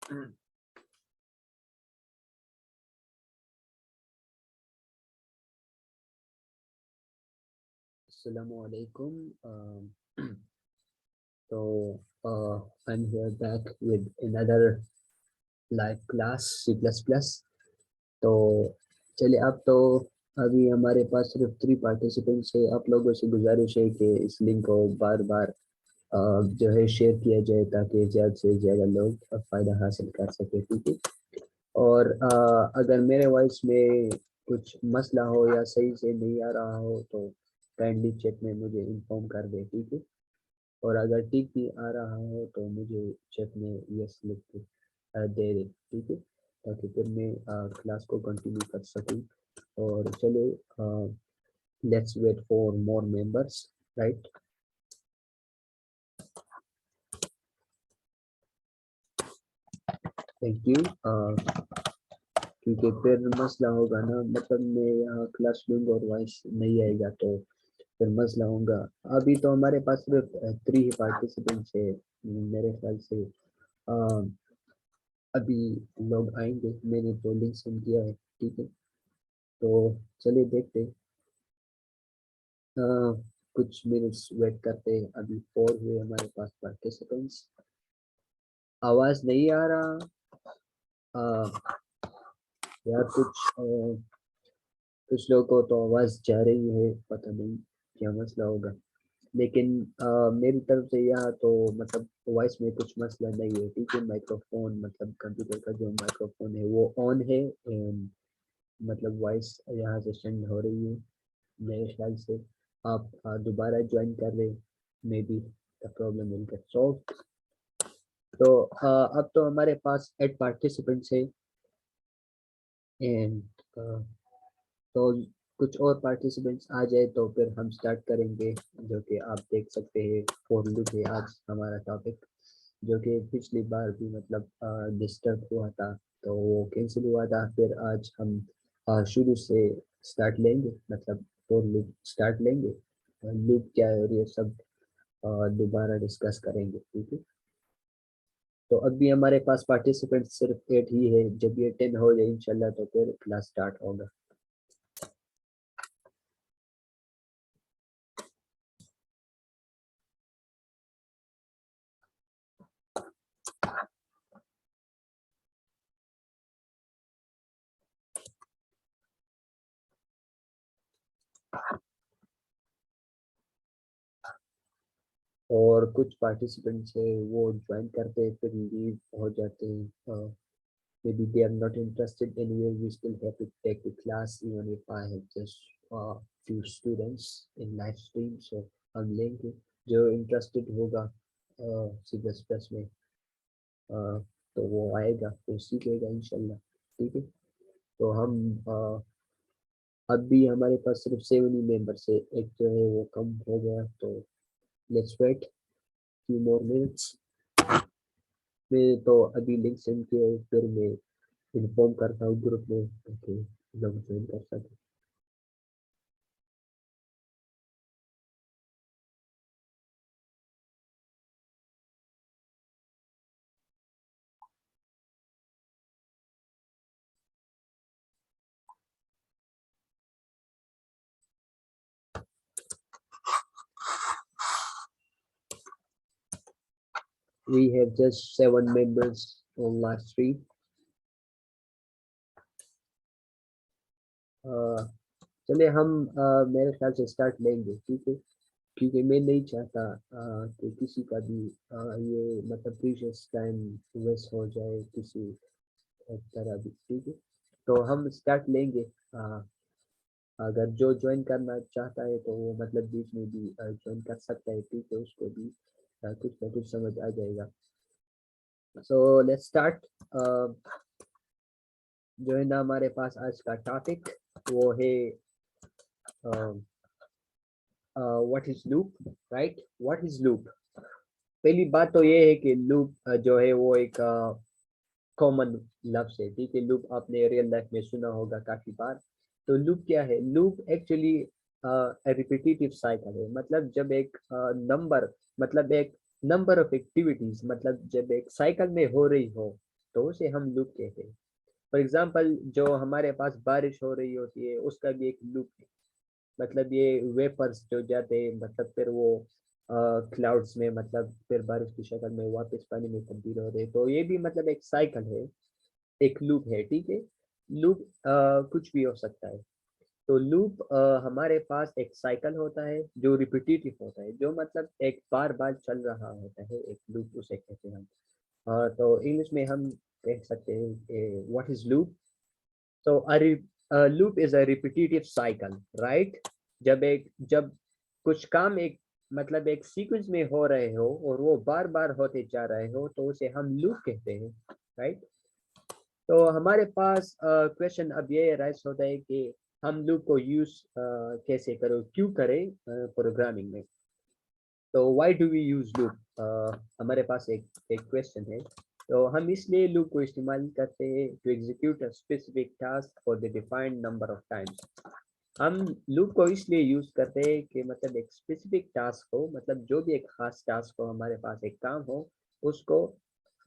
Assalamualaikum. So I'm here back with another live class C++. तो चलिए अब तो अभी हमारे पास सिर्फ 3 पार्टिसिपेंट्स है। आप लोगों से गुजारिश है कि इस लिंक को बार बार जो है शेयर किया जाए ताकि ज़्यादा से ज़्यादा लोग फ़ायदा हासिल कर सके, ठीक है। और अगर मेरे वॉइस में कुछ मसला हो या सही से नहीं आ रहा हो तो काइंडली चैट में मुझे इन्फॉर्म कर दे, ठीक है। और अगर ठीक भी आ रहा हो तो मुझे चैट में यस लिख के दे दे, ठीक है, ताकि फिर मैं क्लास को कंटिन्यू कर सकूं। और चलो let's wait for more members, right. Thank you. क्योंकि फिर मसला होगा ना, मतलब मैं यहाँ क्लास लूँगा और वॉइस नहीं आएगा तो फिर मसला होगा। अभी तो हमारे पास सिर्फ 3 ही पार्टिसिपेंट्स है। मेरे ख्याल से अभी लोग आएंगे, मैंने तो लिंक सेंड किया है, ठीक है। तो चलिए देखते हैं। कुछ मिनट्स वेट करते हैं। अभी 4 हुए हमारे पास पार्टिसिपेंट्स। आवाज नहीं आ रहा यार, कुछ लोगों को तो आवाज जा रही है, पता नहीं क्या मसला होगा। लेकिन मेरी तरफ से यहाँ तो मतलब वॉइस में कुछ मसला नहीं है, ठीक है। माइक्रोफोन मतलब कंप्यूटर का जो माइक्रोफोन है वो ऑन है एंड मतलब वॉइस यहाँ से सेंड हो रही है। मेरे ख्याल से आप दोबारा ज्वाइन कर रहे, may be the problem will get solve. तो अब तो हमारे पास 8 पार्टिसिपेंट्स है एंड तो कुछ और पार्टिसिपेंट्स आ जाए तो फिर हम स्टार्ट करेंगे। जो कि आप देख सकते हैं फॉर लूप है आज हमारा टॉपिक, जो कि पिछली बार भी मतलब डिस्टर्ब हुआ था तो वो कैंसिल हुआ था। फिर आज हम शुरू से स्टार्ट लेंगे, मतलब फॉर लूप स्टार्ट लेंगे। लूप क्या है और ये सब दोबारा डिस्कस करेंगे, ठीक है। तो अभी हमारे पास पार्टिसिपेंट सिर्फ 8 ही है। जब ये 10 हो जाए इंशाल्लाह तो फिर क्लास स्टार्ट होगा। और कुछ पार्टिसिपेंट्स है वो ज्वाइन करते हैं फिर लीव हो जाते हैं। maybe they are not interested anywhere, we still have to take the class even if I have just few students in live stream। so हम लेंगे जो इंटरेस्टेड होगा सी प्लस प्लस में, तो वो आएगा वो सीखेगा इंशाल्लाह, ठीक है। तो हम अभी हमारे पास सिर्फ 7 ही मेंबर्स है। एक जो है वो कम हो गया तो let's wait few more minutes। मैं तो अभी लिंक सेंड किया है, फिर मैं इन्फॉर्म करता हूँ ग्रुप में ताकि लोग ज्वाइन कर सकें। We have just 7 members on live stream। चलिए हम मेरे ख्याल से स्टार्ट लेंगे, ठीक है। क्योंकि मैं नहीं चाहता कि किसी का भी ये मतलब प्रीशियस टाइम वेस्ट हो जाए किसी तरह भी, ठीक है। तो हम स्टार्ट लेंगे। अगर जो ज्वाइन करना चाहता है तो वो मतलब बीच में भी ज्वाइन कर सकता है, ठीक है। उसको भी कुछ ना कुछ समझ आ जाएगा। So let's start. जो है ना हमारे पास आज का टॉपिक वो है what is loop, right. What is loop. पहली बात तो ये है कि लूप जो है वो एक कॉमन लफ्ज है, ठीक है। लूप आपने रियल लाइफ में सुना होगा काफी बार। तो लूप क्या है? लूप एक्चुअली रिपीटेटिव साइकिल है। मतलब जब एक नंबर मतलब एक नंबर ऑफ एक्टिविटीज मतलब जब एक साइकिल में हो रही हो तो उसे हम लूप कहते हैं। फॉर एग्जांपल जो हमारे पास बारिश हो रही होती है उसका भी एक लूप है, मतलब ये वेपर्स जो जाते हैं मतलब फिर वो क्लाउड्स में मतलब फिर बारिश की शक्ल में वापस पानी में तब्दील हो रहे हैं, तो ये भी मतलब एक साइकिल है, एक लूप है, ठीक है। लूप कुछ भी हो सकता है। तो लूप हमारे पास एक साइकिल होता है जो रिपीटेटिव होता है, जो मतलब एक बार बार चल रहा होता है, एक लूप उसे कहते हैं हम। तो इंग्लिश में हम कह सकते हैं व्हाट इज लूप। तो loop is a repetitive cycle, right. जब कुछ काम एक मतलब एक सीक्वेंस में हो रहे हो और वो बार बार होते जा रहे हो तो उसे हम लूप कहते हैं, राइट। तो हमारे पास क्वेश्चन अब ये राइज होता है कि हम लूप को यूज कैसे करें, क्यों करें प्रोग्रामिंग में। तो why do we use loop, हमारे पास एक एक क्वेश्चन है। तो हम इसलिए लूप को इस्तेमाल करते हैं to execute a specific task for the defined number of times. हम लूप को इसलिए यूज करते हैं कि मतलब एक स्पेसिफिक टास्क हो, मतलब जो भी एक खास टास्क हो, हमारे पास एक काम हो, उसको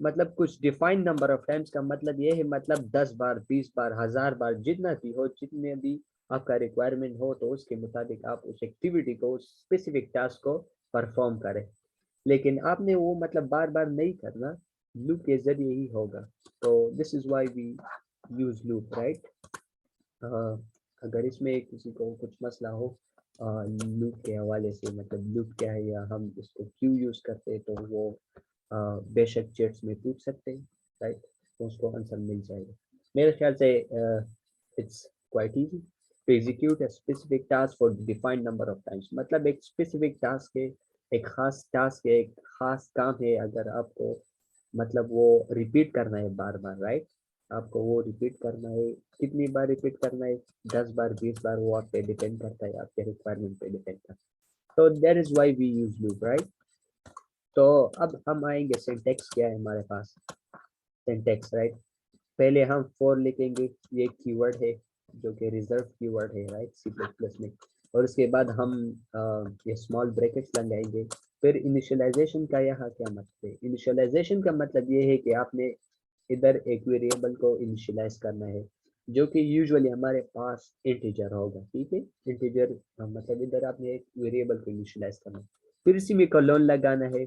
मतलब कुछ डिफाइंड नंबर ऑफ टाइम्स का मतलब ये है मतलब 10 बार 20 बार 1000 बार जितना भी हो, जितने भी आपका रिक्वायरमेंट हो, तो उसके मुताबिक आप उस एक्टिविटी को, उस स्पेसिफिक टास्क को परफॉर्म करें। लेकिन आपने वो मतलब बार बार नहीं करना, लूप के जरिए ही होगा। तो this is why we use loop, right. अगर इसमें किसी को कुछ मसला हो लूप के हवाले से, मतलब लूप क्या है या हम इसको क्यों यूज करते हैं, तो वो बेशक चैट्स में पूछ सकते हैं, राइट। तो उसको आंसर मिल जाएगा। मेरे ख्याल से it's quite easy to execute a specific task for defined number of times. मतलब एक स्पेसिफिक टास्क है, एक खास टास्क है, एक खास काम है, अगर आपको मतलब वो रिपीट करना है बार बार, राइट। आपको वो रिपीट करना है, कितनी बार रिपीट करना है, 10 बार 20 बार, वो आप पे डिपेंड करता है, आपके रिक्वायरमेंट पे डिपेंड करता है। तो that is why we use loop, right. तो अब हम आएंगे सिंटेक्स क्या है हमारे पास। Syntax, right. पहले हम फॉर लिखेंगे, ये कीवर्ड है जो कि रिजर्व कीवर्ड है, राइट, सी प्लस प्लस में। और उसके बाद हम ये स्मॉल ब्रैकेट्स लगाएंगे। फिर इनिशियलाइजेशन का यहाँ क्या मतलब है। इनिशियलाइजेशन का मतलब ये है कि आपने इधर एक वेरिएबल को इनिशियलाइज करना है, जो कि यूजुअली हमारे पास इंटीजर होगा, ठीक है। इंटीजर मतलब इधर आपने एक वेरिएबल को इनिशियलाइज करना है, फिर इसी में कोलोन लगाना है,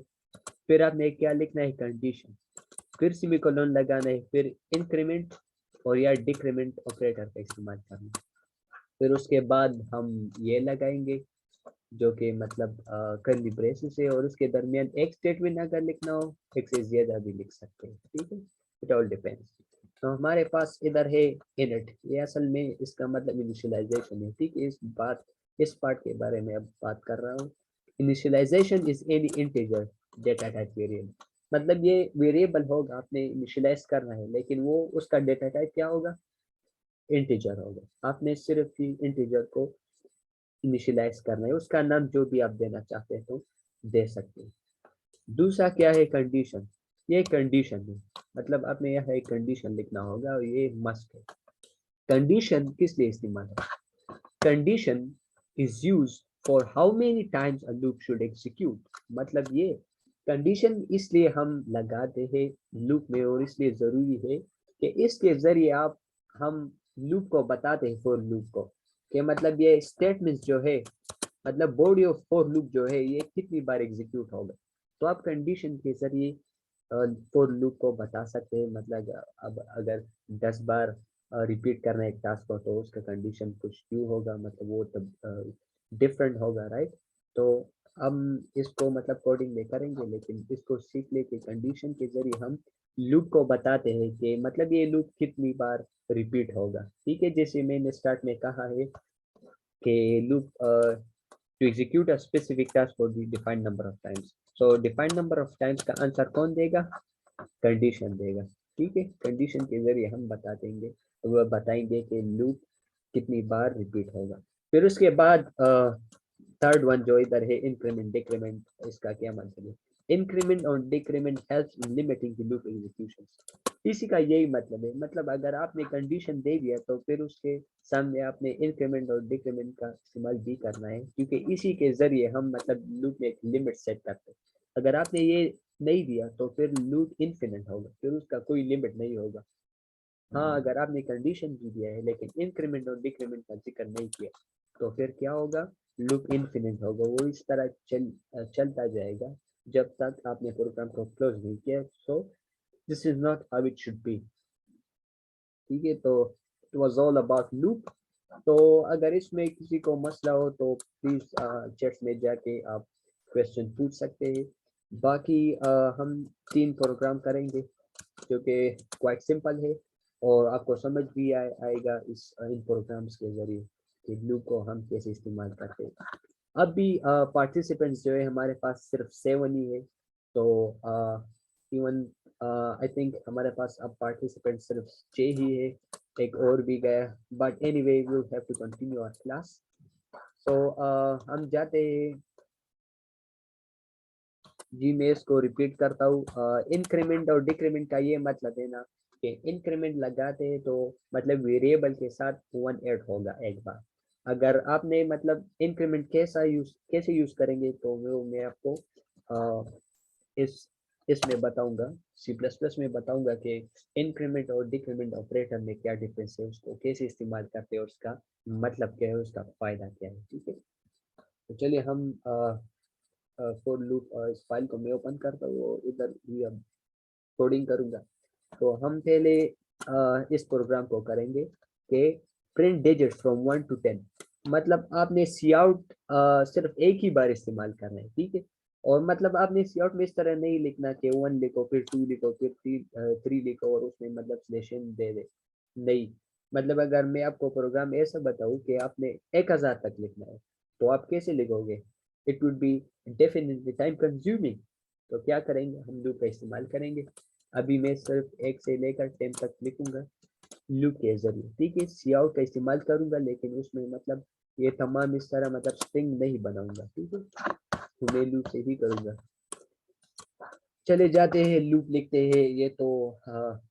फिर आपने क्या लिखना है, कंडीशन, फिर सेमीकोलन लगाना है, फिर इंक्रीमेंट और या डिक्रीमेंट ऑपरेटर का इस्तेमाल करना है। फिर उसके बाद हम ये लगाएंगे जो कि मतलब कर्ली ब्रेसेस है, और उसके दरमियान एक स्टेटमेंट अगर लिखना हो एक से ज्यादा भी लिख सकते हैं, ठीक है। It all depends. तो हमारे पास इधर है इनिट, ये असल में इसका मतलब इनिशियलाइजेशन है, ठीक है। इस पार्ट के बारे में अब बात कर रहा हूँ। Initialisation is any integer data type variable. मतलब ये वेरिएबल होगा, आपने इनिशियलाइज करना है, लेकिन वो उसका डेटा टाइप क्या होगा, इंटीजर होगा। आपने सिर्फ ही इंटीजर को इनिशियलाइज करना है, उसका नाम जो भी आप देना चाहते हैं तो दे सकते हैं। दूसरा क्या है, कंडीशन। ये कंडीशन है, मतलब आपने यहाँ एक कंडीशन लिखना होगा और ये मस्ट है। कंडीशन किस लिए इस्तेमाल है, condition is use for how many times a loop should execute. मतलब ये कंडीशन इसलिए हम लगाते हैं लूप में, और इसलिए जरूरी है कि इसके जरिए आप हम लूप को बताते हैं, फॉर लूप को, कि मतलब ये स्टेटमेंट जो है, मतलब बॉडी ऑफ फॉर लूप जो है, ये कितनी बार एग्जीक्यूट होगा। तो आप कंडीशन के जरिए फॉर लूप को बता सकते हैं। मतलब अब अगर 10 बार रिपीट करना एक टास्क को, तो उसका कंडीशन कुछ क्यों होगा, मतलब वो तब डिफरेंट होगा, राइट। तो हम इसको मतलब कोडिंग में करेंगे, लेकिन इसको सीख लेके कंडीशन के जरिए हम लूप को बताते हैं कि मतलब ये लूप कितनी बार रिपीट होगा, ठीक है। जैसे मैंने स्टार्ट में कहा है कि loop to execute a specific task for the defined number of times. So defined number of times का आंसर कौन देगा, कंडीशन देगा, ठीक है। कंडीशन के जरिए हम बता देंगे, वो बताएंगे कि लूप कितनी बार रिपीट होगा। फिर उसके बाद थर्ड वन जो इधर है, इंक्रीमेंट डिक्रीमेंट, इसका क्या मतलब है। इंक्रीमेंट और decrement helps in limiting the loop execution. इसी का यही मतलब है, मतलब अगर आपने कंडीशन दे दिया तो फिर उसके सामने आपने इंक्रीमेंट और डिक्रीमेंट का इस्तेमाल भी करना है, क्योंकि इसी के जरिए हम मतलब लूप में एक लिमिट सेट करते हैं। अगर आपने ये नहीं दिया तो फिर लूप इनफिनिट होगा, फिर उसका कोई लिमिट नहीं होगा। हाँ, अगर आपने कंडीशन भी दिया है लेकिन इंक्रीमेंट और डिक्रीमेंट का जिक्र नहीं किया तो फिर क्या होगा, लूप इनफिनिट होगा, वो इस तरह चलता जाएगा जब तक आपने प्रोग्राम को क्लोज नहीं किया। सो this is not how it should be. ठीक है, तो it was all about loop. तो अगर इसमें किसी को मसला हो तो प्लीज चैट में जाके आप क्वेश्चन पूछ सकते हैं। बाकी हम 3 प्रोग्राम करेंगे जो कि क्वाइट सिंपल है और आपको समझ भी आएगा इस इन प्रोग्राम्स के जरिए कि लूप को हम कैसे इस्तेमाल करते हैं। अब भी पार्टिसिपेंट्स जो है हमारे पास सिर्फ 7 ही है, तो इवन आई थिंक हमारे पास अब पार्टिसिपेंट सिर्फ 6 ही है, एक और भी गया, but anyway we will have to continue our class. So हम जाते हैं जी, मैं इसको रिपीट करता हूँ। इंक्रीमेंट और डिक्रीमेंट का ये मतलब है ना कि इंक्रीमेंट लगाते हैं तो मतलब वेरिएबल के साथ 1 ऐड होगा एक बार। अगर आपने मतलब इंक्रीमेंट कैसे यूज करेंगे तो वो मैं आपको इस इसमें बताऊंगा, सी प्लस प्लस में बताऊंगा कि इंक्रीमेंट और डिक्रीमेंट ऑपरेटर में क्या डिफरेंस है, उसको कैसे इस्तेमाल करते हैं और उसका मतलब क्या है, उसका फायदा क्या है। ठीक है, तो चलिए हम फॉर लूप इस फाइल को मैं ओपन करता हूँ और इधर भी अब कोडिंग करूंगा। तो हम पहले इस प्रोग्राम को करेंगे कि प्रिंट डिजिट फ्रॉम 1 to 10। मतलब आपने सी आउट सिर्फ एक ही बार इस्तेमाल करना है। ठीक है, और मतलब आपने सी आउट में इस तरह नहीं लिखना कि 1 लिखो फिर 2 लिखो फिर 3 लिखो और उसमें मतलब स्लेशन दे दे। नहीं, मतलब अगर मैं आपको प्रोग्राम ऐसा बताऊं कि आपने 1000 तक लिखना है तो आप कैसे लिखोगे, it would be definitely time consuming. तो क्या करेंगे, हम लूप का इस्तेमाल करेंगे। अभी मैं सिर्फ 1 से लेकर 10 तक लिखूंगा लूप के जरिए। ठीक है, सी आउट का इस्तेमाल करूंगा लेकिन उसमें मतलब ये तमाम इस तरह मतलब स्ट्रिंग नहीं बनाऊंगा। ठीक है, तो मैं लूप से ही करूंगा। चले जाते हैं, लूप लिखते हैं। ये तो हाँ,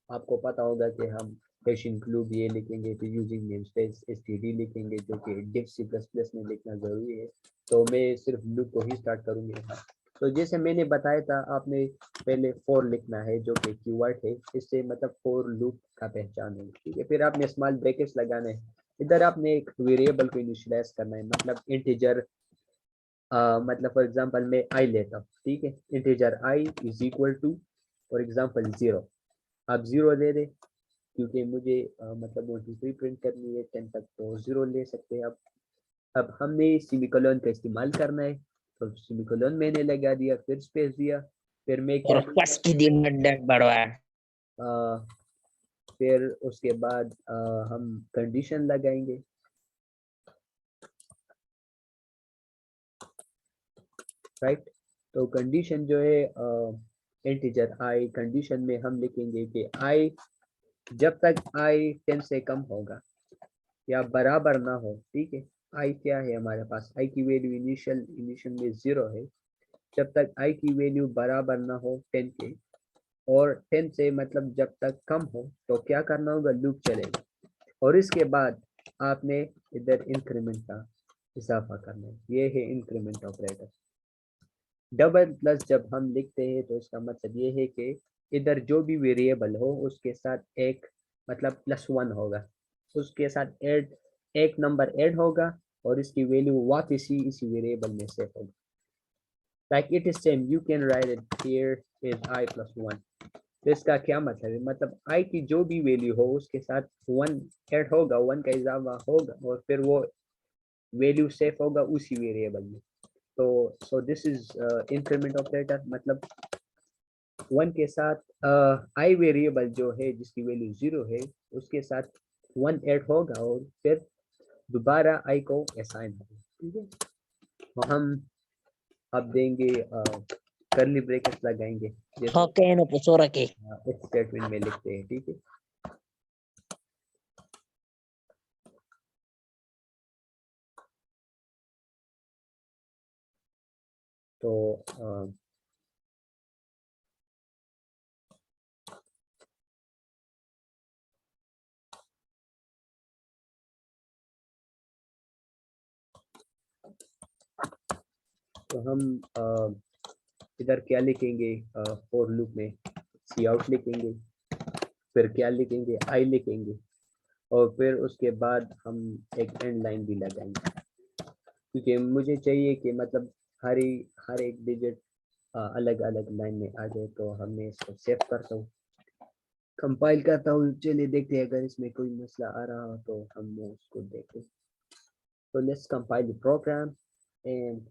आपको पता होगा कि हम हैश इंक्लूड ये लिखेंगे तो यूजिंग नेमस्पेस एसटीडी लिखेंगे जो कि डिफ सी प्लस प्लस में लिखना जरूरी है। तो मैं सिर्फ लूप को ही स्टार्ट करूंगा। तो जैसे मैंने बताया था, आपने पहले फॉर लिखना है जो कि कीवर्ड है, इससे मतलब फॉर लूप का पहचान है। ठीक है, फिर आपने स्मॉल ब्रैकेट्स लगाने हैं। इधर आपने एक वेरिएबल को इनिशियलाइज करना है, मतलब इंटीजर। मतलब फॉर एग्जांपल मैं आई लेता हूँ। ठीक है, integer I is equal to for example 0। आप 0 दे दे क्योंकि मुझे मतलब 1 2 3 प्रिंट करनी है 10 तक, तो 0 ले सकते हैं। अब हमने सेमीकोलन का इस्तेमाल करना है तो सेमीकोलन मैंने लगा दिया, फिर स्पेस दिया, फिर मैं क्या Request की दिन बड़वा आ, फिर उसके बाद हम कंडीशन लगाएंगे। राइट, तो कंडीशन जो है इंटीजर आई, कंडीशन में हम लिखेंगे कि आई जब तक आई 10 से कम होगा या बराबर ना हो। ठीक है, आई क्या है हमारे पास, आई की वैल्यू इनिशियल में 0 है। जब तक आई की वैल्यू बराबर ना हो 10 के, और 10 से मतलब जब तक कम हो तो क्या करना होगा, लूप चलेगा। और इसके बाद आपने इधर इंक्रीमेंट का इजाफा करना है, ये है इंक्रीमेंट ऑपरेटर। डबल प्लस जब हम लिखते हैं तो इसका मतलब ये है कि इधर जो भी वेरिएबल हो उसके साथ एक मतलब +1 होगा, उसके साथ ऐड एक नंबर ऐड होगा और इसकी वैल्यू वापस ही इसी वेरिएबल में सेव होगी। Like it is same, you can write it here is I plus 1। तो इसका क्या मतलब है, मतलब आई की जो भी वैल्यू हो उसके साथ 1 ऐड होगा, 1 का इजाफा होगा और फिर वो वैल्यू सेव होगा उसी वेरिएबल में। तो सो दिस इज इंक्रीमेंट ऑपरेटर, मतलब 1 के साथ आई वेरिएबल जो है जिसकी वैल्यू 0 है उसके साथ 1 ऐड होगा और फिर दोबारा आई को असाइन होगा। ठीक है, तो हम अब देंगे करली ब्रैकेट्स लगाएंगे जैसे Oke no pusura ke if statement में लिखते हैं। ठीक है, तो तो हम इधर क्या लिखेंगे, फॉर लूप में सी आउट लिखेंगे, फिर क्या लिखेंगे, आई लिखेंगे, और फिर उसके बाद हम एक एंड लाइन भी लगाएंगे, क्योंकि मुझे चाहिए कि मतलब हर एक डिजिट अलग अलग लाइन में आ जाए। तो हमने इसको सेव करता हूँ, कंपाइल करता हूँ। चलिए देखते हैं अगर इसमें कोई मसला आ रहा हो तो हम उसको देखते हैं। तो let's compile the program, and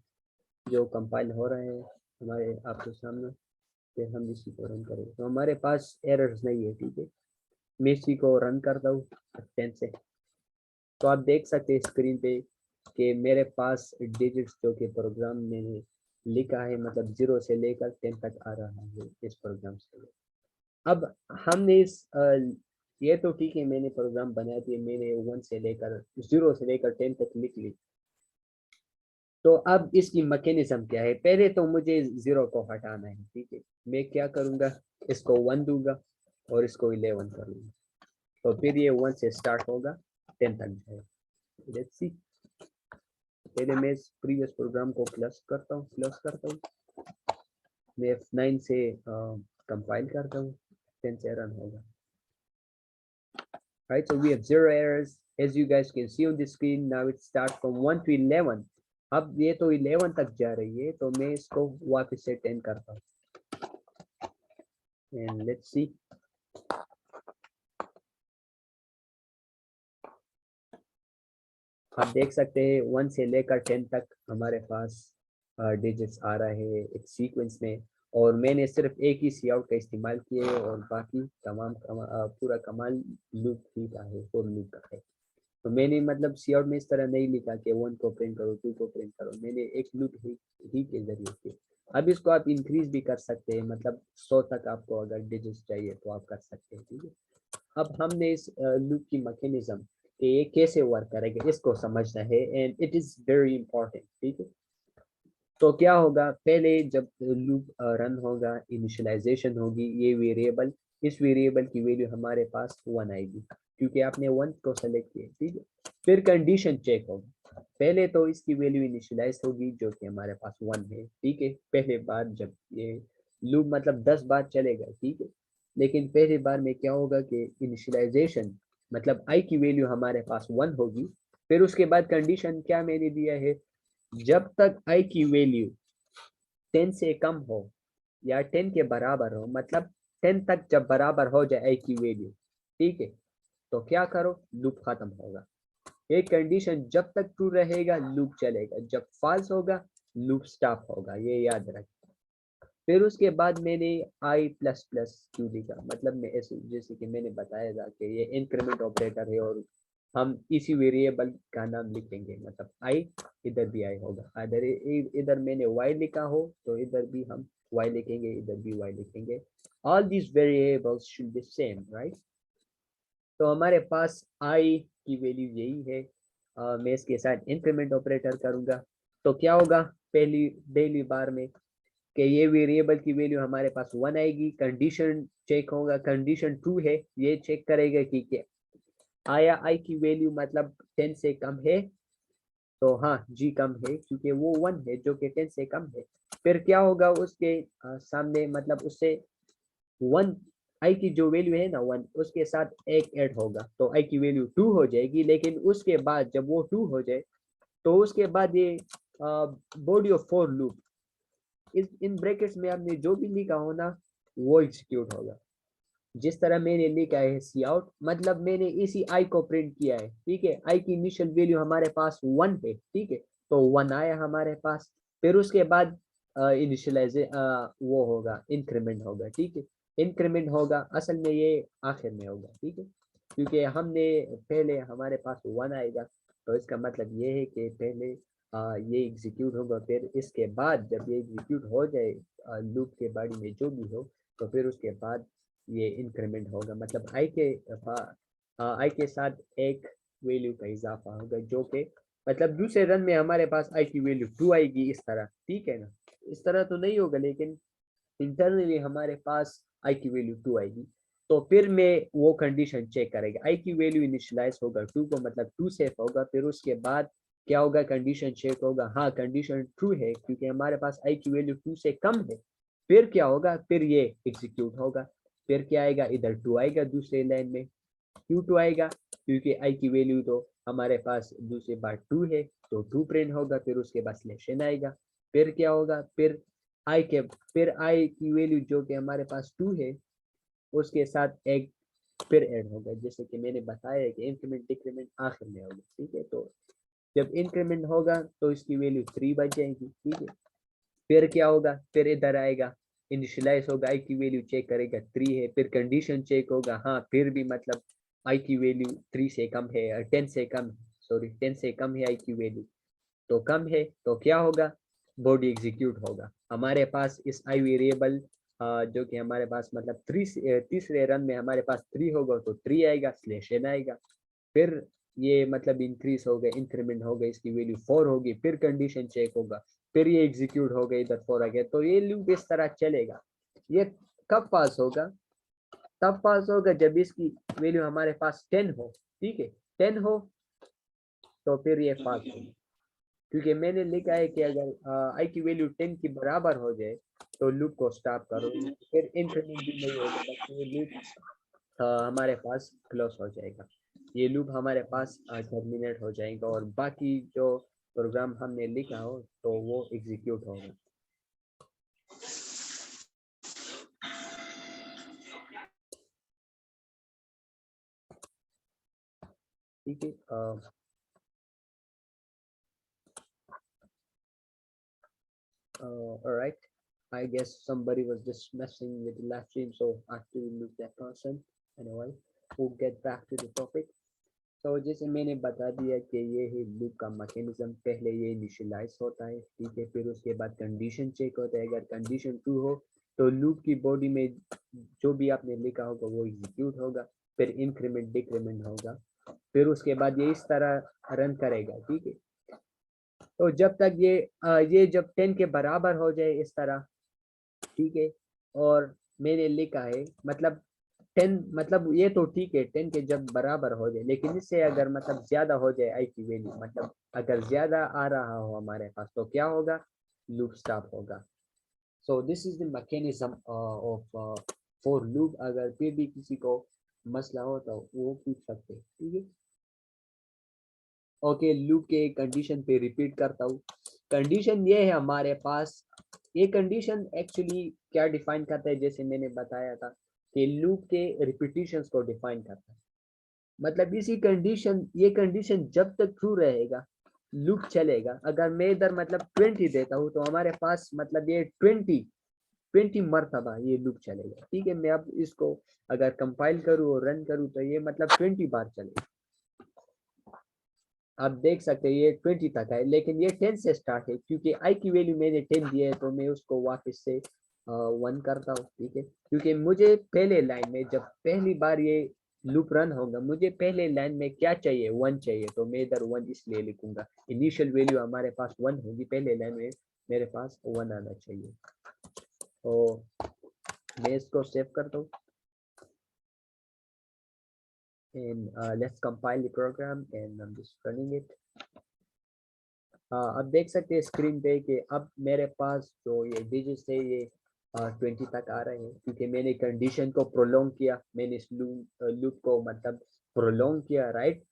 जो कंपाइल हो रहे हैं हमारे आपके सामने, फिर हम इसी को रन करेंगे। तो हमारे पास एरर्स नहीं है, ठीक है। मैं इसी को रन करता हूँ 10 से। तो आप देख सकते हैं स्क्रीन पे कि मेरे पास डिजिट्स जो कि प्रोग्राम में लिखा है, मतलब 0 से लेकर 10 तक आ रहा है इस प्रोग्राम से। अब हमने ये तो ठीक है, मैंने प्रोग्राम बना दिया, मैंने 1 से लेकर 0 से लेकर 10 तक लिख ली। तो अब इसकी मैकेनिज्म क्या है, पहले तो मुझे 0 को हटाना है, ठीक है। मैं क्या करूँगा, इसको 1 दूंगा और इसको 11 करूँगा, तो फिर ये 1 से स्टार्ट होगा 10 तक जाएगा। लेट्स सी, पहले मैं इस प्रीवियस प्रोग्राम को क्लोज करता हूँ, मैं F9 से कंपाइल करता हूँ, 10 से रन होगा। Right, so we have 0 errors, as you guys can see on the screen. Now it starts from 1 to 11. अब ये तो 11 तक जा रही है, तो मैं इसको वापस से 10 करता हूँ, and let's see. आप देख सकते हैं 1 से लेकर 10 तक हमारे पास डिजिट्स आ रहे हैं एक सीक्वेंस में, और मैंने सिर्फ एक ही सी आउट का इस्तेमाल किया है, और बाकी पूरा कमाल लूप ही का है, फॉर लूप का है। तो मैंने मतलब सी आउट में इस तरह नहीं लिखा कि 1 को प्रिंट करो, 2 को प्रिंट करो, मैंने एक लूप ही के जरिए किया। अब इसको आप इंक्रीज भी कर सकते हैं, मतलब 100 तक आपको अगर डिजिट्स चाहिए तो आप कर सकते हैं, ठीक है। अब हमने इस लूप की मैकेनिज्म कि ये कैसे वर्क करेगा इसको समझना है, and it is very important, ठीक है। तो क्या होगा, पहले जब लूप रन होगा, इनिशियलाइजेशन होगी, ये वेरिएबल, इस वेरिएबल की वैल्यू हमारे पास 1 आएगी, क्योंकि आपने 1 को सेलेक्ट किया, ठीक है। फिर कंडीशन चेक होगी, पहले तो इसकी वैल्यू इनिशियलाइज होगी जो कि हमारे पास 1 है, ठीक है। पहले बार जब ये लूप मतलब 10 बार चलेगा, ठीक है, लेकिन पहली बार में क्या होगा कि इनिशियलाइजेशन मतलब आई की वैल्यू हमारे पास 1 होगी। फिर उसके बाद कंडीशन क्या मैंने दिया है, जब तक आई की वैल्यू 10 से कम हो या 10 के बराबर हो, मतलब 10 तक जब बराबर हो जाए आई की वैल्यू, ठीक है, तो क्या करो, लूप खत्म होगा। एक कंडीशन जब तक ट्रू रहेगा लूप चलेगा, जब फॉल्स होगा लूप स्टॉप होगा, ये याद रखें। फिर उसके बाद मैंने आई प्लस प्लस क्यों लिखा, मतलब मैं ऐसे जैसे कि मैंने बताया था कि ये इंक्रीमेंट ऑपरेटर है, और हम इसी वेरिएबल का नाम लिखेंगे, मतलब आई, इधर भी आई होगा, अगर इधर मैंने वाई लिखा हो तो इधर भी हम वाई लिखेंगे, इधर भी वाई लिखेंगे। All these variables should be same, right. तो हमारे पास आई की वैल्यू यही है, मैं इसके साथ इंक्रीमेंट ऑपरेटर करूंगा, तो क्या होगा, पहली बार में कि ये वेरिएबल की वैल्यू हमारे पास 1 आएगी, कंडीशन चेक होगा, कंडीशन ट्रू है, ये चेक करेगा कि आया आई की वैल्यू मतलब 10 से कम है, तो हाँ जी कम है, क्योंकि वो 1 है जो कि 10 से कम है। फिर क्या होगा, उसके सामने मतलब उससे 1 आई की जो वैल्यू है ना 1, उसके साथ एक ऐड होगा, तो आई की वैल्यू 2 हो जाएगी। लेकिन उसके बाद जब वो 2 हो जाए, तो उसके बाद ये बॉडी ऑफ फॉर लूप, इस इन ब्रैकेट्स में आपने जो भी लिखा हो ना वो एग्जीक्यूट होगा। जिस तरह मैंने लिखा है सी आउट, मतलब मैंने इसी आई को प्रिंट किया है, ठीक है। आई की इनिशियल वैल्यू हमारे पास 1 है, ठीक है, तो 1 आया हमारे पास। फिर उसके बाद इनिशियलाइज वो होगा, इंक्रीमेंट होगा, ठीक है। इंक्रीमेंट होगा, असल में ये आखिर में होगा, ठीक है, क्योंकि हमने पहले हमारे पास 1 आएगा, तो इसका मतलब ये है कि पहले ये एग्जीक्यूट होगा, फिर इसके बाद जब ये एग्जीक्यूट हो जाए लूप के बॉडी में जो भी हो, तो फिर उसके बाद ये इंक्रीमेंट होगा, मतलब आई के साथ एक वैल्यू का इजाफा होगा, जो कि मतलब दूसरे रन में हमारे पास आई की वैल्यू 2 आएगी, इस तरह, ठीक है ना। इस तरह तो नहीं होगा, लेकिन इंटरनली हमारे पास आई की वैल्यू 2 आएगी। तो फिर मैं वो कंडीशन चेक करेगा, आई की वैल्यू इनिशियलाइज होगा 2 को, मतलब 2 सेफ होगा। फिर उसके बाद क्या होगा, कंडीशन चेक होगा, हाँ कंडीशन ट्रू है, क्योंकि हमारे पास आई की वैल्यू 2 से कम है, फिर क्या होगा, फिर ये एग्जीक्यूट होगा, फिर क्या आएगा, इधर 2 आएगा दूसरे लाइन में। क्यों 2 आएगा, क्योंकि आई की वैल्यू तो हमारे पास दूसरी बार 2 है, तो 2 प्रिंट होगा, फिर उसके बाद स्लैश एन आएगा। फिर क्या होगा, फिर आई की वैल्यू जो कि हमारे पास 2 है उसके साथ एक फिर ऐड होगा, जैसे कि मैंने बताया कि इंक्रीमेंट डिक्रीमेंट आखिर में होगा। ठीक है, तो जब इंक्रीमेंट होगा तो इसकी वैल्यू 3 बच जाएगी। ठीक है, फिर क्या होगा, फिर इधर आएगा, इनिशियलाइज होगा, आई की वैल्यू चेक करेगा 3 है, फिर कंडीशन चेक होगा, हाँ फिर भी मतलब आई की वैल्यू 3 से कम है, 10 से कम, सॉरी 10 से कम है आई की वैल्यू, तो कम है, तो क्या होगा, बॉडी एग्जीक्यूट होगा। हमारे पास इस आई वेरिएबल जो कि हमारे पास मतलब तीसरे रन में हमारे पास 3 होगा, तो 3 आएगा, स्लैश एन आएगा। फिर ये मतलब इंक्रीज हो गए, इंक्रीमेंट हो गए, इसकी वैल्यू 4 होगी, फिर कंडीशन चेक होगा, फिर ये एग्जीक्यूट हो गए, इधर 4 आ गया, तो ये लूप इस तरह चलेगा। ये कब पास होगा, तब पास होगा जब इसकी वैल्यू हमारे पास 10 हो। ठीक है, 10 हो तो फिर ये पास होगा, क्योंकि मैंने लिखा है कि अगर आई की वैल्यू 10 के बराबर हो जाए तो लूप को स्टॉप करो, फिर इंक्रीमेंट भी नहीं होगा, बस ये लूप हमारे पास क्लोज हो जाएगा, ये लूप हमारे पास टर्मिनेट हो जाएगा, और बाकी जो प्रोग्राम हमने लिखा हो तो वो एग्जीक्यूट होगा। ठीक है, alright, I guess somebody was just messing with the live stream, so I have to remove that person. Anyway, we'll get back to the topic. तो जैसे मैंने बता दिया कि ये है लूप का मैकेनिज्म, पहले ये इनिशियलाइज होता है। ठीक है, फिर उसके बाद कंडीशन चेक होता है, अगर कंडीशन ट्रू हो तो लूप की बॉडी में जो भी आपने लिखा होगा वो एग्जीक्यूट होगा, फिर इंक्रीमेंट डिक्रीमेंट होगा, फिर उसके बाद ये इस तरह रन करेगा। ठीक है, तो जब तक ये जब 10 के बराबर हो जाए इस तरह, ठीक है, और मैंने लिखा है मतलब 10 मतलब ये तो ठीक है 10 के जब बराबर हो जाए, लेकिन इससे अगर मतलब ज्यादा हो जाए आई की वैल्यू, मतलब अगर ज्यादा आ रहा हो हमारे पास, तो क्या होगा, लूप स्टॉप होगा। सो this is the mechanism of for loop. अगर फिर भी किसी को मसला हो तो वो पूछ सकते हैं। ठीक है, ओके, लूप के कंडीशन पे रिपीट करता हूँ। कंडीशन ये है हमारे पास, ये कंडीशन एक्चुअली क्या डिफाइन करता है, जैसे मैंने बताया था कि लूप के रिपीटिशंस को डिफाइन करता है। मतलब इसी कंडीशन, ये कंडीशन जब तक ट्रू रहेगा लूप चलेगा। अगर मैं इधर मतलब 20 देता हूँ तो हमारे पास मतलब ये 20 मरतबा ये लूप चलेगा। ठीक है, मैं अब इसको अगर कंपाइल करूँ और रन करूँ तो ये मतलब 20 बार चलेगा। आप देख सकते हैं ये 20 तक है, लेकिन ये 10 से स्टार्ट है, क्योंकि आई की वैल्यू मैंने 10 दिया है तो मैं उसको वापस से 1 करता हूँ। ठीक है, क्योंकि मुझे पहले लाइन में जब पहली बार ये लूप रन होगा, मुझे पहले लाइन में क्या चाहिए, 1 चाहिए, तो मैं इधर 1 इसलिए लिखूंगा। इनिशियल वैल्यू हमारे पास 1 होगी, पहले लाइन में मेरे पास 1 आना चाहिए। तो मैं इसको सेव करता हूँ and let's compile the program and I'm just running it. अब देख सकते हैं स्क्रीन पे कि अब मेरे पास जो ये डिजिट्स है ये 20 तक आ रहे हैं, क्योंकि मैंने कंडीशन को प्रोलोंग किया, मैंने इस लूप को मतलब प्रोलोंग किया, राइट।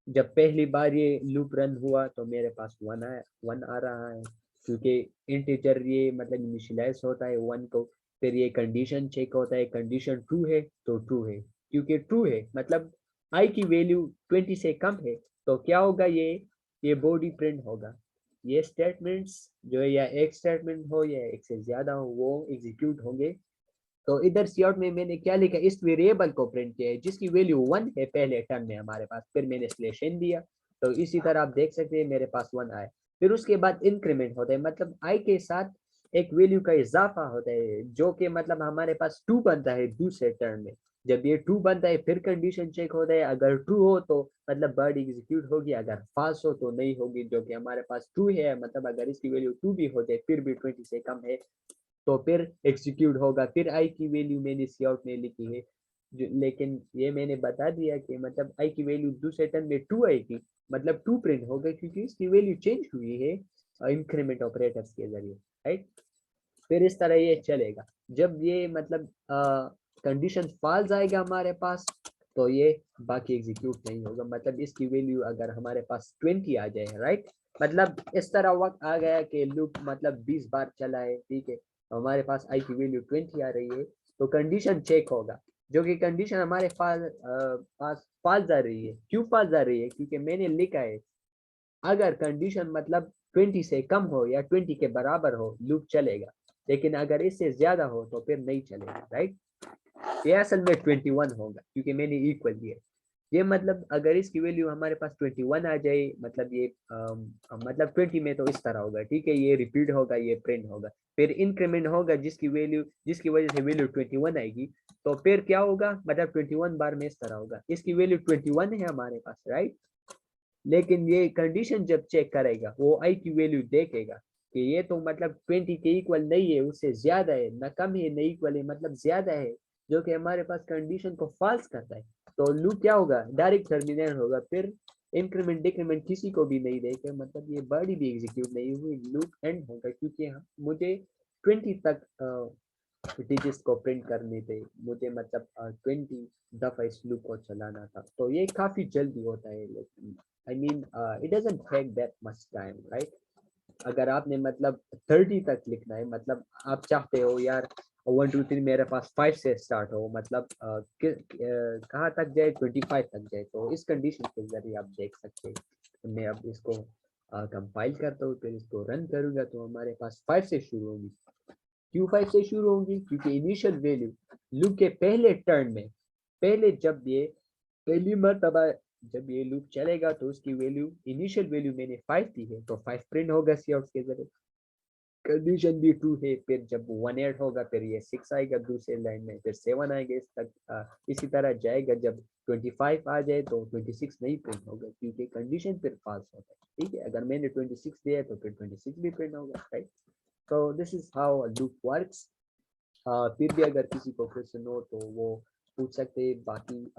जब पहली बार ये लूप रन हुआ तो मेरे पास 1 आ रहा है, क्योंकि इंटीजर ये मतलब इनिशियलाइज होता है 1 को, फिर ये कंडीशन चेक होता है, कंडीशन ट्रू है तो ट्रू है, क्योंकि ट्रू है मतलब आई की वैल्यू 20 से कम है, तो क्या होगा, ये बॉडी प्रिंट होगा। ये स्टेटमेंट्स जो है, या एक स्टेटमेंट हो या एक से ज्यादा हो, वो एग्जीक्यूट होंगे। तो इधर सी आउट में मैंने क्या लिखा, इस वेरिएबल को प्रिंट किया है जिसकी वैल्यू 1 है पहले टर्म में हमारे पास, फिर मैंने स्लैश एन दिया, तो इसी तरह आप देख सकते हैं मेरे पास 1 आए। फिर उसके बाद इंक्रीमेंट होता है, मतलब आई के साथ एक वैल्यू का इजाफा होता है, जो कि मतलब हमारे पास 2 बनता है दूसरे टर्म में। जब ये 2 बनता है फिर कंडीशन चेक होता है, अगर ट्रू हो तो मतलब वर्ड एग्जीक्यूट होगी, अगर फाल्स हो तो नहीं होगी, जो कि हमारे पास ट्रू है, मतलब अगर इसकी वैल्यू 2 भी हो जाए फिर भी 20 से कम है तो फिर एग्जीक्यूट होगा। फिर आई की वैल्यू मैंने सी आउट में लिखी है, लेकिन ये मैंने बता दिया कि मतलब आई की वैल्यू दूसरे टर्म में 2 आएगी, मतलब 2 प्रिंट होगा, क्योंकि इसकी वैल्यू चेंज हुई है इंक्रीमेंट ऑपरेटर्स के जरिए, राइट। फिर इस तरह ये चलेगा। जब ये मतलब कंडीशन फॉल्स आएगा हमारे पास, तो ये बाकी एग्जीक्यूट नहीं होगा। मतलब इसकी वैल्यू अगर हमारे पास 20 आ जाए, राइट, मतलब इस तरह वक्त आ गया कि लूप मतलब 20 बार चला है, ठीक है, हमारे पास आई की वैल्यू 20 आ रही है, तो कंडीशन चेक होगा, जो कि कंडीशन हमारे पास फॉल्स आ रही है। क्यों फॉल्स आ रही है? क्योंकि मैंने लिखा है अगर कंडीशन मतलब 20 से कम हो या 20 के बराबर हो लूप चलेगा, लेकिन अगर इससे ज्यादा हो तो फिर नहीं चलेगा, राइट। ये असल में 21 होगा क्योंकि मैंने इक्वल दिया। ये मतलब अगर इसकी वैल्यू हमारे पास 21 आ जाए, मतलब ये मतलब 20 में तो इस तरह होगा, ठीक है, ये रिपीट होगा, ये प्रिंट होगा, फिर इंक्रीमेंट होगा जिसकी वजह से वैल्यू 21 आएगी। तो फिर क्या होगा, मतलब 21 बार में इस तरह होगा, इसकी वैल्यू 21 है हमारे पास, राइट। लेकिन ये कंडीशन जब चेक करेगा वो आई की वैल्यू देखेगा कि ये तो मतलब 20 के इक्वल नहीं है, उससे ज्यादा है, ना कम है ना इक्वल है, मतलब ज्यादा है, जो कि हमारे पास कंडीशन को फॉल्स करता है। तो लूप क्या होगा, डायरेक्ट टर्मिनेट होगा, फिर इंक्रीमेंट डिक्रीमेंट किसी को भी नहीं देखे, मतलब ये बॉडी भी एग्जीक्यूट नहीं हुई, लूप एंड होगा, क्योंकि मुझे 20 तक डिजिट्स को प्रिंट करने थे, मुझे मतलब 20 दफा इस लूप को चलाना था, तो ये काफी जल्दी होता है। लेकिन I mean it doesn't take that much time, right. अगर आपने मतलब 30 तक लिखना है, मतलब आप चाहते हो यार 1 2 3 मेरे पास 5 से स्टार्ट हो, मतलब कहाँ तक जाए, 25 तक जाए, तो इस कंडीशन के जरिए आप देख सकते हैं। मैं अब इसको कंपाइल करता हूँ, फिर इसको रन करूंगा, तो हमारे पास 5 से शुरू होगी। क्यों 5 से शुरू होंगी? क्योंकि इनिशियल वैल्यू लूप के पहले टर्न में, पहले जब ये पहली मर्तबा जब ये लूप चलेगा तो उसकी वैल्यू, इनिशियल वैल्यू मैंने 5 दी है, तो 5 प्रिंट होगा सी आउट के जरिए। कंडीशन भी ट्रू है, फिर जब 1 ऐड होगा फिर ये 6 आएगा दूसरे लाइन में, फिर 7 आएगा, इस तक इसी तरह जाएगा। जब 25 आ जाए तो 26 नहीं प्रिंट होगा, क्योंकि कंडीशन फिर फॉल्स होता है, ठीक है। अगर मैंने 26 दिया तो फिर 26 भी प्रिंट होगा, राइट। तो this is how loop works. फिर भी अगर किसी को क्वेश्चन हो तो वो पूछ सकते हैं, बाकी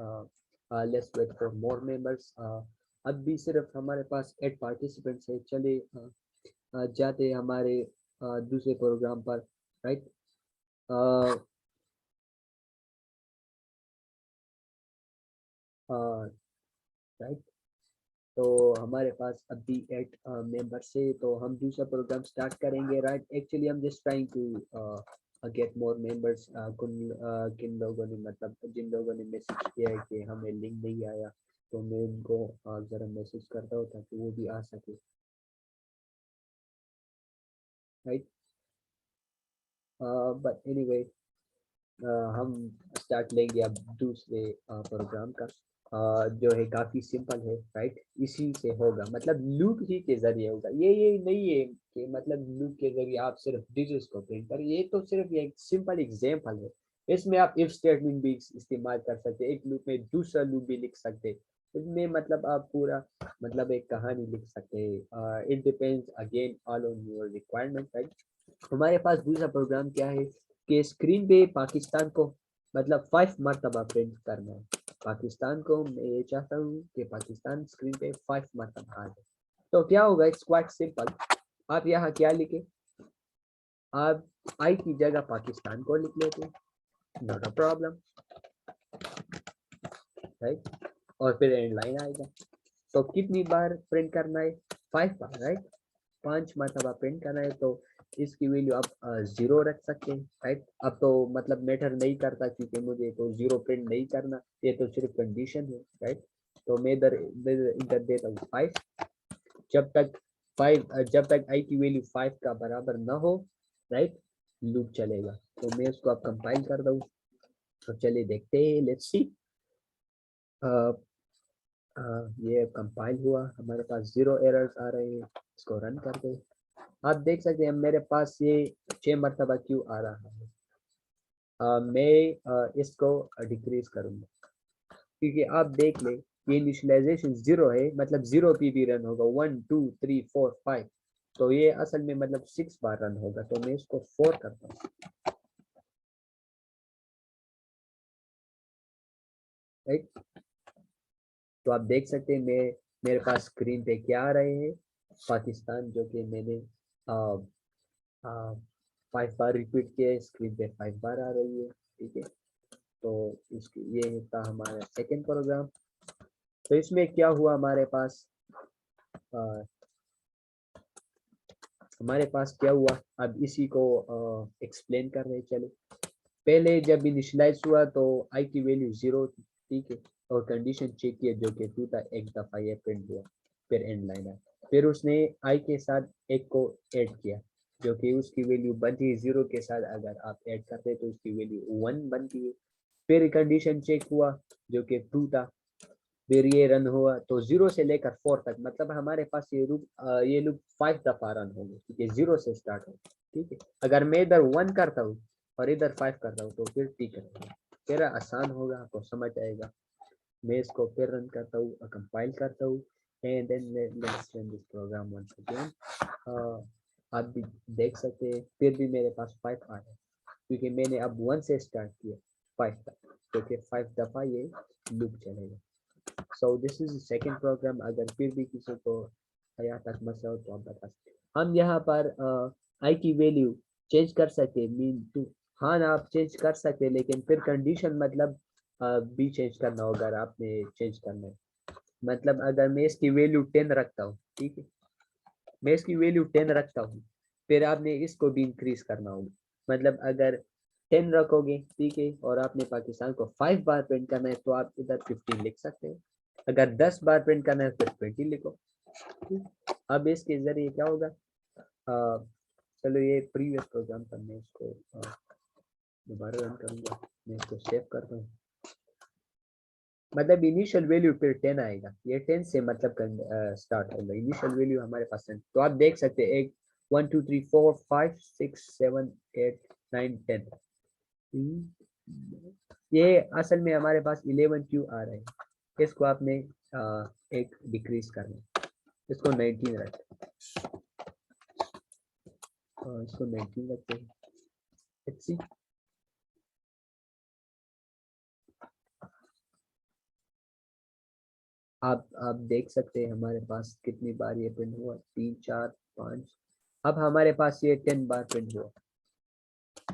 let's wait for more members. अब भी सिर्फ हमारे पास 8 पार्टिसिपेंट्स है, चले जाते हमारे दूसरे प्रोग्राम पर, राइट। राइट, तो हमारे पास अभी 8 मेंबर्स है, तो हम दूसरा प्रोग्राम स्टार्ट करेंगे, राइट। एक्चुअली हम just trying to get more members. किन लोगों ने मतलब जिन लोगों ने मैसेज किया है कि हमें लिंक नहीं आया, तो मैं उनको ज़रा मैसेज करता हूँ ताकि वो भी आ सके, राइट। बट एनीवे हम स्टार्ट लेंगे अब दूसरे प्रोग्राम का, जो है काफ़ी सिंपल है, राइट। इसी से होगा, मतलब लूप ही के जरिए होगा। ये नहीं है कि मतलब लूप के जरिए आप सिर्फ डिजिट्स को प्रिंट करें, ये तो सिर्फ ये एक सिंपल एग्जांपल है। इसमें आप इफ स्टेटमेंट भी इस्तेमाल कर सकते हैं, एक लूप में दूसरा लूप भी लिख सकते हैं, इसमें मतलब आप पूरा मतलब एक कहानी लिख सकते हैं। It depends again all on your requirement, right. हमारे पास दूसरा प्रोग्राम क्या है कि स्क्रीन पे पाकिस्तान को मतलब 5 मरतबा प्रिंट करना है। पाकिस्तान को मैं ये चाहता हूँ कि पाकिस्तान स्क्रीन पे 5 मरतबा आ जाए। तो क्या होगा, इट्स क्वाइट सिंपल। आप यहाँ क्या लिखे, आप आई की जगह पाकिस्तान को लिख लेते, नॉट अ प्रॉब्लम, राइट। और फिर एंड लाइन आएगा। तो कितनी बार प्रिंट करना है, 5 बार, राइट। 5 मरतबा प्रिंट करना है, तो इसकी वैल्यू आप 0 रख सकते हैं, राइट। अब तो मतलब मैटर नहीं करता क्योंकि मुझे तो 0 प्रिंट नहीं करना, ये तो सिर्फ कंडीशन है, राइट। तो मैं इधर देता हूँ 5। जब तक आई की वैल्यू 5 का बराबर ना हो, राइट, लूप चलेगा। तो मैं इसको अब कंपाइल कर दूँ, तो चलिए देखते हैं, लेट्स सी। ये कंपाइल हुआ, हमारे पास 0 एरर्स आ रहे हैं, इसको रन कर दे। आप देख सकते हैं मेरे पास ये 6 मरतबा क्यों आ रहा है। मैं इसको डिक्रीज करूंगा, क्योंकि आप देख ले ये इनिशियलाइजेशन 0 है, मतलब 0 पे भी रन होगा, 1 2 3 4 5, तो ये असल में मतलब 6 बार रन होगा, तो मैं इसको 4 करता हूँ, राइट। तो आप देख सकते हैं मेरे पास स्क्रीन पे क्या आ रहे हैं, पाकिस्तान, जो कि मैंने 5 बार रिपीट किए, स्क्रीन पे 5 बार आ रही है, ठीक है। तो इसकी ये था हमारा सेकंड प्रोग्राम। तो इसमें क्या हुआ, हमारे पास क्या हुआ, अब इसी को एक्सप्लेन कर रहे हैं। चलो, पहले जब इनिशियलाइज हुआ तो आई की वैल्यू 0 थी, ठीक है, और कंडीशन चेक किया जो कि 2 था, एक दफा ये प्रिंट हुआ, फिर एंड लाइन है, फिर उसने आई के साथ एक को ऐड किया जो कि उसकी वैल्यू बनती है 0 के साथ, अगर आप ऐड करते हैं तो उसकी वैल्यू 1 बनती है। फिर कंडीशन चेक हुआ जो कि 2 था, फिर ये रन हुआ तो 0 से लेकर 4 तक, मतलब हमारे पास ये लूप 5 दफा रन होंगे, ठीक है, 0 से स्टार्ट हो, ठीक है। अगर मैं इधर 1 करता हूँ और इधर 5 करता हूँ तो फिर ठीक है, फिर आसान होगा, आपको समझ आएगा। मैं इसको फिर रन करता हूँ, कंपाइल करता हूँ, and then let's run this program once again. आप भी देख सकते हैं फिर भी मेरे पास 5 आ रहा है, क्योंकि मैंने अब 1 से स्टार्ट किया 5 तक, क्योंकि 5 दफा ये लूप चलेगा। So this is second program. अगर फिर भी किसी को यहाँ तक मसला हो तो आप बता सकते। हम यहाँ पर आई की वैल्यू चेंज कर सकते, मीन टू, हाँ ना, आप चेंज कर सकते, लेकिन फिर कंडीशन मतलब भी चेंज करना होगा, अगर आपने चेंज करना है। मतलब अगर मैं इसकी वैल्यू 10 रखता हूँ, ठीक है, मैं इसकी वैल्यू 10 रखता हूँ, फिर आपने इसको भी इंक्रीज करना होगा। मतलब अगर 10 रखोगे, ठीक है, और आपने पाकिस्तान को 5 बार प्रिंट करना है तो आप इधर 15 लिख सकते हो। अगर 10 बार प्रिंट करना है फिर 20 लिखो। अब इसके जरिए क्या होगा, चलो ये प्रीवियस प्रोग्राम पर मैं इसको दोबारा रन करूंगा, मैं इसको सेव करता हूँ। मतलब इनिशियल वैल्यू फिर 10 आएगा, ये 10 से मतलब स्टार्ट होगा, इनिशियल वैल्यू हमारे पास 10। तो आप देख सकते हैं, एक 1 2 3 4 5 6 7 8 9 10, ये असल में हमारे पास 11 क्यों आ रहे हैं, इसको आपने एक डिक्रीज करना है, इसको 19 रखते हैं, इसको 19 रखते हैं। Let's see. आप देख सकते हैं हमारे पास कितनी बार ये प्रिंट हुआ, 3 4 5, अब हमारे पास ये 10 बार प्रिंट हुआ।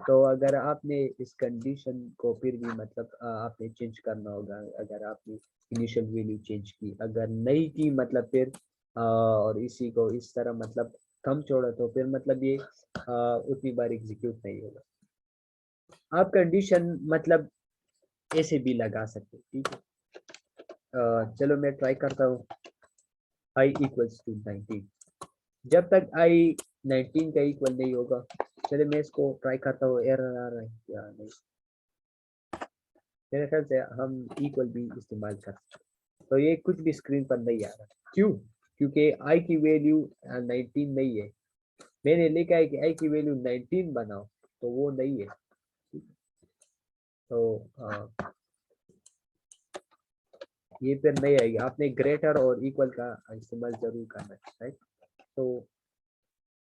तो अगर आपने इस कंडीशन को फिर भी मतलब आपने चेंज करना होगा, अगर आपने इनिशियल वैल्यू चेंज की, अगर नहीं की मतलब फिर और इसी को इस तरह मतलब कम छोड़ा तो फिर मतलब ये उतनी बार एग्जीक्यूट नहीं होगा। आप कंडीशन मतलब ऐसे भी लगा सकते, ठीक है। चलो मैं ट्राई करता हूँ, i इक्वल्स टू 19, जब तक i 19 का इक्वल नहीं होगा। चलिए मैं इसको ट्राई करता हूँ, एरर आ रहा है या नहीं, मेरे ख्याल से हम इक्वल भी इस्तेमाल कर सकते, तो ये कुछ भी स्क्रीन पर नहीं आ रहा। क्यों? क्योंकि i की वैल्यू 19 नहीं है, मैंने लिखा है कि i की वैल्यू 19 बनाओ, तो वो नहीं है। तो ये फिर नहीं आएगी, आपने ग्रेटर और इक्वल का इस्तेमाल जरूर करना है, राइट। तो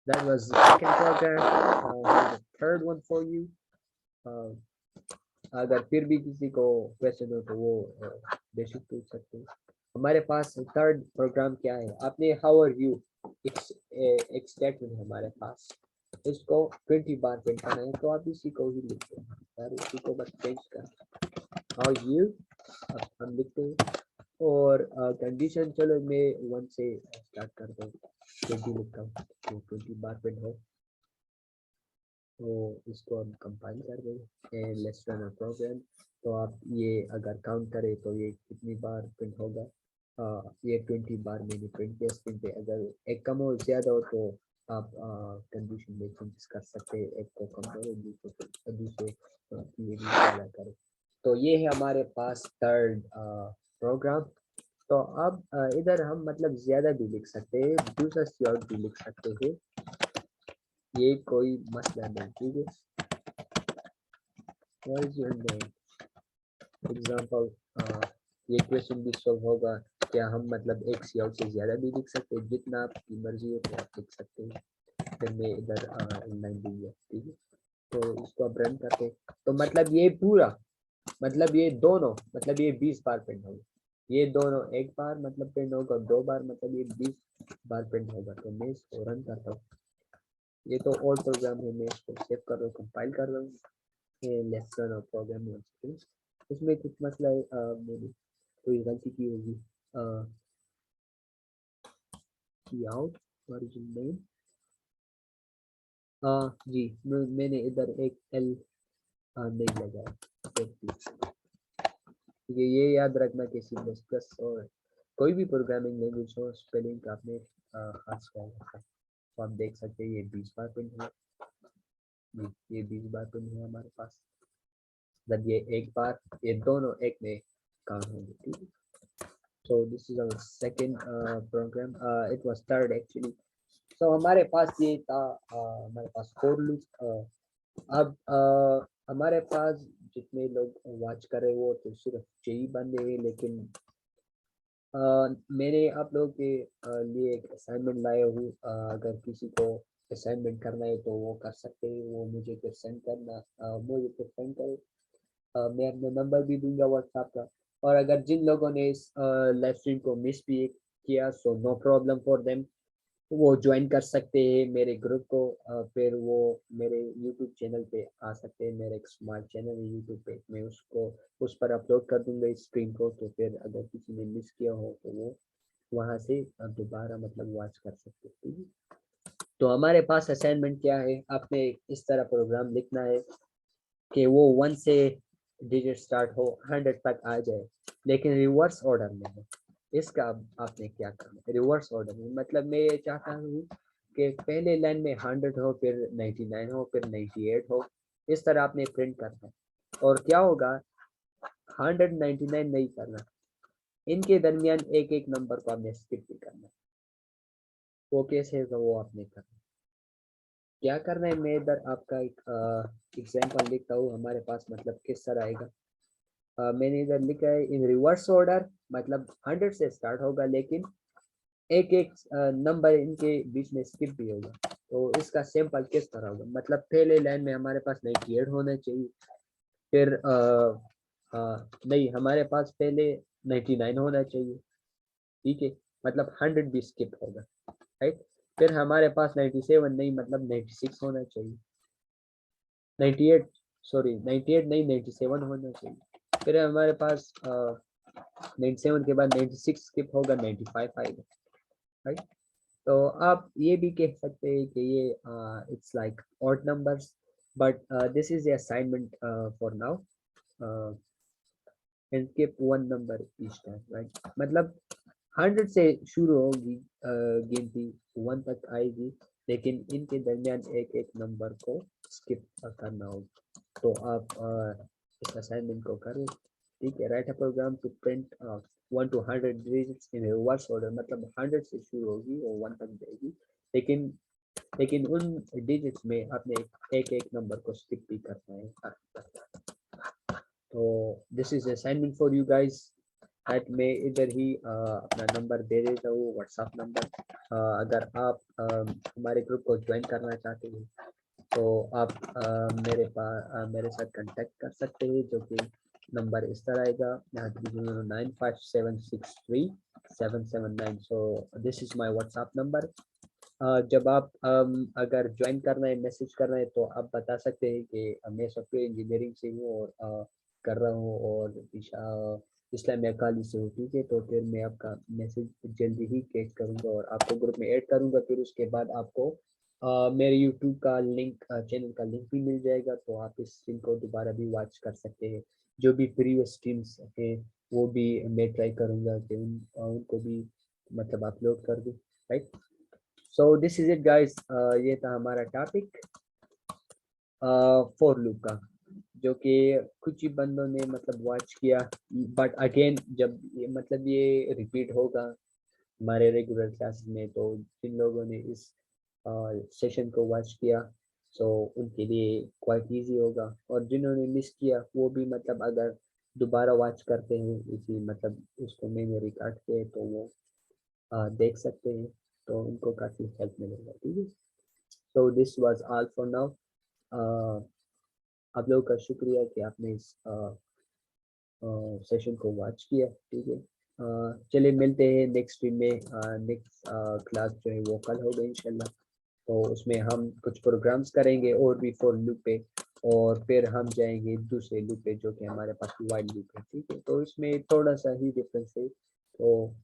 that was the second program. The third one for you. अगर फिर भी किसी को क्वेश्चन हो तो वो बेशक पूछ सकते हैं। हमारे पास थर्ड प्रोग्राम क्या है, आपने हाउ आर यू एक स्टेटमेंट है हमारे पास, इसको 20 बार प्रिंट करना है, तो आप इसी को ही लिखते हैं यार, इसी को बस चेंज कर हाउ यू हम लिखते हैं, और कंडीशन चलो मैं 1 से स्टार्ट करता हूँ, 20 लिखता हूँ, तो 20 बार प्रिंट हो, तो इसको हम कंपाइल कर देंगे and let's run a program. तो आप ये अगर काउंट करें तो ये कितनी बार प्रिंट होगा, ये 20 बार मैंने प्रिंट किया स्क्रीन पे। अगर एक कम हो ज़्यादा हो तो आप कंडीशन में चेंजेस कर सकते हैं, एक को कम करो दूसरे की ज़्यादा करें। तो ये है हमारे पास थर्ड प्रोग्राम। तो अब इधर हम मतलब ज़्यादा भी लिख सकते हैं, दूसरा स्लॉट भी लिख सकते हैं, ये कोई मसला नहीं, ठीक है। What is your name? Example, ये क्वेश्चन भी सॉल्व होगा, क्या हम मतलब एक सी आउट से ज़्यादा भी लिख सकते हैं, जितना आपकी मर्जी हो तो आप लिख सकते हैं। फिर मैं इधर लाइन दूंगा, ठीक है। तो इसको आप रन करते, तो मतलब ये पूरा मतलब ये दोनों मतलब ये 20 बार प्रिंट होगा, ये दोनों एक बार मतलब प्रिंट होगा, 2 बार मतलब ये 20 बार प्रिंट होगा। तो मैं इसको रन करता हूँ, ये तो ओल्ड प्रोग्राम है, मैं इसको सेव कर रहा हूँ, कंपाइल कर रहा हूँ। ये लेसन और प्रोग्राम इसमें कुछ मसला है, मैंने कोई गलती की होगी। की आउट ओरिजिन नेम, जी मैंने इधर एक एल नहीं लगाया। ये याद रखना कि C++ और कोई भी प्रोग्रामिंग लैंग्वेज हो, स्पेलिंग आपने खास ख्याल रखा। तो आप देख सकते हैं ये 20 बार पिन है, ये 20 बार पिन है हमारे पास, जब ये एक बार, ये दोनों एक में काम होंगे, ठीक है। So this is our second program. It was third actually. So हमारे पास ये था, हमारे पास for loop। अब हमारे पास जितने लोग वॉच कर रहे वो तो सिर्फ यही बंदे हैं, लेकिन मैंने आप लोगों के लिए एक असाइनमेंट लाया हूँ। अगर किसी को असाइनमेंट करना है तो वो कर सकते हैं, वो मुझे फिर सेंड करना, मुझे फिर सेंड करें। मैं अपना नंबर भी दूंगा व्हाट्सएप का। और अगर जिन लोगों ने इस लाइव स्ट्रीम को मिस भी किया, so no problem for them, वो ज्वाइन कर सकते हैं मेरे ग्रुप को। फिर वो मेरे यूट्यूब चैनल पे आ सकते हैं, मेरा एक स्मार्ट चैनल है यूट्यूब पे, मैं उसको उस पर अपलोड कर दूंगा इस स्ट्रीम को। तो फिर अगर किसी ने मिस किया हो तो वो वहाँ से दोबारा मतलब वॉच कर सकते हैं, ठीक है। तो हमारे पास असाइनमेंट क्या है, आपने इस तरह प्रोग्राम लिखना है कि वो 1 से डिजिट स्टार्ट हो 100 तक आ जाए, लेकिन रिवर्स ऑर्डर में हो। इसका आपने क्या करना है, रिवर्स ऑर्डर में, मतलब मैं ये चाहता हूँ कि पहले लाइन में 100 हो, फिर 99 हो, फिर 98 हो, इस तरह आपने प्रिंट करना है। और क्या होगा, 199 नहीं करना, इनके दरमियान एक एक नंबर को आपने स्किप भी करना है। वो कैसे है, तो वो आपने करना है। क्या करना है, मैं इधर आपका एक एग्जाम्पल लिखता हूँ, हमारे पास मतलब किस तरह आएगा। मैंने इधर लिखा है इन रिवर्स ऑर्डर, मतलब 100 से स्टार्ट होगा, लेकिन एक एक नंबर इनके बीच में स्किप भी होगा। तो इसका सैंपल किस तरह होगा, मतलब पहले लाइन में हमारे पास 98 होना चाहिए, फिर नहीं, हमारे पास पहले 99 होना चाहिए, ठीक है, मतलब 100 भी स्किप होगा, राइट। फिर हमारे पास 97 नहीं, मतलब 96 होना चाहिए, 98, सॉरी 98 नहीं, 97 होना चाहिए। फिर हमारे पास 97 के बाद 96 स्किप होगा, 95 आएगा, राइट। तो आप ये भी कह सकते हैं कि ये it's like odd numbers, but this is the assignment for now, and keep one number each time, right. मतलब 100 से शुरू होगी गिनती, 1 तक आएगी, लेकिन इनके दरमियान एक एक नंबर को स्किप करना होगा। तो आप इस असाइनमेंट को करें, ठीक है। Write a program to print 1 to 100 digits in reverse order, मतलब 100 से शुरू होगी और 1 तक जाएगी, लेकिन उन डिजिट्स में आपने एक एक नंबर को स्किप भी करना है। तो this is assignment for you guys, एट मैं इधर ही अपना नंबर दे देता हूँ, व्हाट्सएप नंबर। अगर आप हमारे ग्रुप को ज्वाइन करना चाहते हैं तो आप मेरे साथ कांटेक्ट कर सकते हैं, जो कि नंबर इस तरह आएगा 957637779। सो this is my WhatsApp number. जब आप अगर ज्वाइन करना है, मैसेज करना है, तो आप बता सकते हैं कि मैं सॉफ्टवेयर इंजीनियरिंग से हूँ और कर रहा हूँ, और इस्लामिया कॉलेज से हूँ, ठीक है। तो फिर मैं आपका मैसेज जल्दी ही कैच करूँगा और आपको ग्रुप में ऐड करूँगा। फिर उसके बाद आपको मेरे यूट्यूब का लिंक, चैनल का लिंक भी मिल जाएगा, तो आप इस स्ट्रीम को दोबारा भी वॉच कर सकते हैं। जो भी प्रीवियस स्ट्रीम्स हैं वो भी मैं ट्राई करूँगा कि उनको भी मतलब अपलोड कर दूँ, right. So this is it guys, ये था हमारा टॉपिक फॉर लूप का, जो कि कुछ ही बंदों ने मतलब वॉच किया, बट अगेन जब ये मतलब ये रिपीट होगा हमारे रेगुलर क्लासेस में, तो जिन लोगों ने इस सेशन को वॉच किया, सो उनके लिए क्वाइट इजी होगा, और जिन्होंने मिस किया वो भी मतलब अगर दोबारा वॉच करते हैं इसी मतलब उसको मेमोरी काट के, तो वो देख सकते हैं, तो उनको काफ़ी हेल्प मिलेगा, ठीक है। So this was all for now. आप लोगों का शुक्रिया कि आपने इस सेशन को वॉच किया, ठीक है। चलिए मिलते हैं नेक्स्ट स्ट्रीम में, नेक्स्ट क्लास जो है वो कल होगा इंशाल्लाह। तो उसमें हम कुछ प्रोग्राम्स करेंगे और भी फॉर लूप पे, और फिर हम जाएंगे दूसरे लूप पे जो कि हमारे पास वाइल लूप है। ठीक है, तो इसमें थोड़ा सा ही डिफरेंस है। तो